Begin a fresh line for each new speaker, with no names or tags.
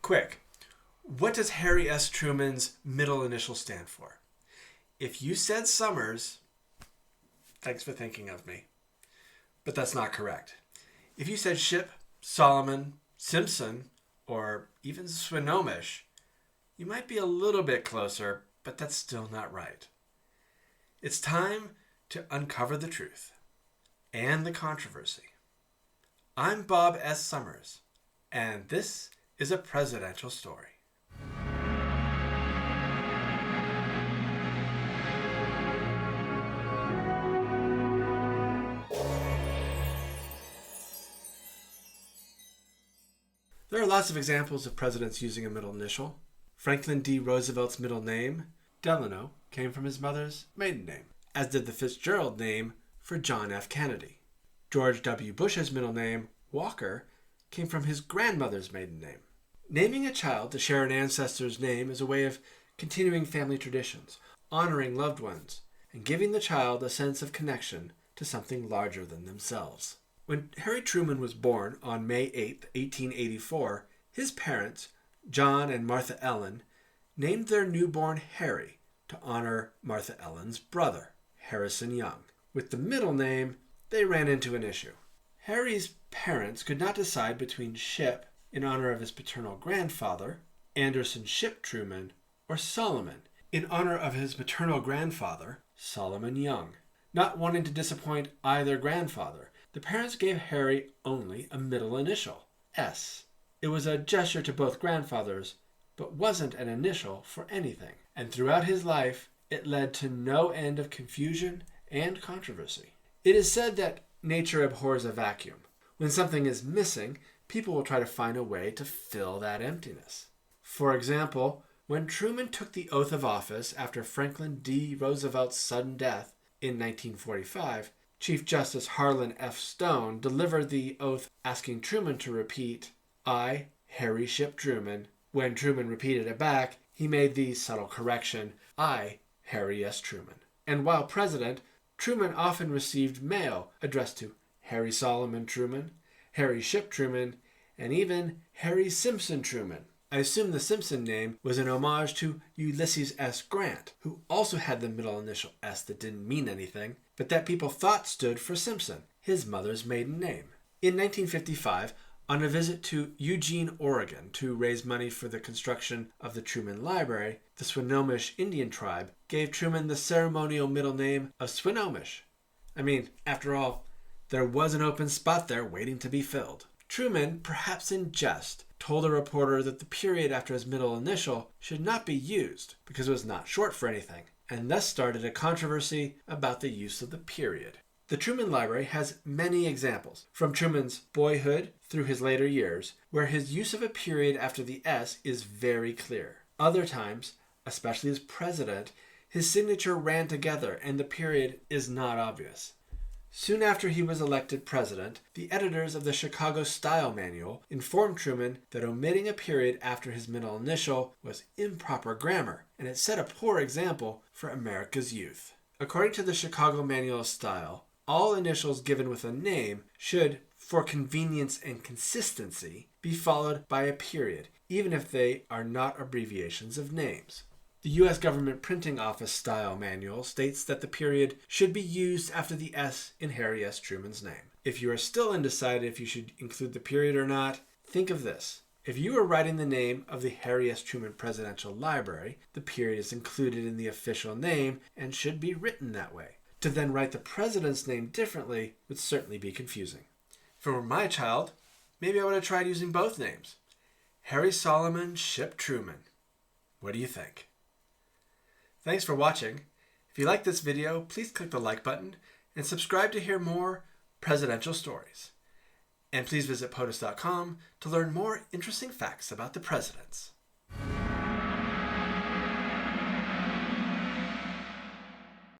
Quick, what does Harry S. Truman's middle initial stand for? If you said Summers, thanks for thinking of me. But that's not correct. If you said Ship, Solomon, Simpson, or even Swinomish, you might be a little bit closer, but that's still not right. It's time to uncover the truth and the controversy. I'm Bob S. Summers, and this is a presidential story. There are lots of examples of presidents using a middle initial. Franklin D. Roosevelt's middle name, Delano, came from his mother's maiden name, as did the Fitzgerald name for John F. Kennedy. George W. Bush's middle name, Walker, came from his grandmother's maiden name. Naming a child to share an ancestor's name is a way of continuing family traditions, honoring loved ones, and giving the child a sense of connection to something larger than themselves. When Harry Truman was born on May 8, 1884, his parents, John and Martha Ellen, named their newborn Harry to honor Martha Ellen's brother, Harrison Young. With the middle name, they ran into an issue. Harry's parents could not decide between Ship, in honor of his paternal grandfather, Anderson Ship Truman, or Solomon, in honor of his maternal grandfather, Solomon Young. Not wanting to disappoint either grandfather, the parents gave Harry only a middle initial, S. It was a gesture to both grandfathers, but wasn't an initial for anything. And throughout his life, it led to no end of confusion and controversy. It is said that nature abhors a vacuum. When something is missing, people will try to find a way to fill that emptiness. For example, when Truman took the oath of office after Franklin D. Roosevelt's sudden death in 1945, Chief Justice Harlan F. Stone delivered the oath asking Truman to repeat, "I, Harry Ship Truman." When Truman repeated it back, he made the subtle correction, "I, Harry S. Truman." And while president, Truman often received mail addressed to Harry Solomon Truman, Harry Ship Truman, and even Harry Simpson Truman. I assume the Simpson name was an homage to Ulysses S. Grant, who also had the middle initial S that didn't mean anything, but that people thought stood for Simpson, his mother's maiden name. In 1955, on a visit to Eugene, Oregon, to raise money for the construction of the Truman Library, the Swinomish Indian tribe gave Truman the ceremonial middle name of Swinomish. I mean, after all, there was an open spot there waiting to be filled. Truman, perhaps in jest, told a reporter that the period after his middle initial should not be used because it was not short for anything, and thus started a controversy about the use of the period. The Truman Library has many examples, from Truman's boyhood through his later years, where his use of a period after the S is very clear. Other times, especially as president, his signature ran together and the period is not obvious. Soon after he was elected president, the editors of the Chicago Style Manual informed Truman that omitting a period after his middle initial was improper grammar, and it set a poor example for America's youth. According to the Chicago Manual of Style, all initials given with a name should, for convenience and consistency, be followed by a period, even if they are not abbreviations of names. The U.S. Government Printing Office Style Manual states that the period should be used after the S in Harry S. Truman's name. If you are still undecided if you should include the period or not, think of this. If you are writing the name of the Harry S. Truman Presidential Library, the period is included in the official name and should be written that way. To then write the president's name differently would certainly be confusing. If it were my child, maybe I would have tried using both names. Harry Solomon Ship Truman. What do you think? Thanks for watching. If you like this video, please click the like button and subscribe to hear more presidential stories. And please visit POTUS.com to learn more interesting facts about the presidents.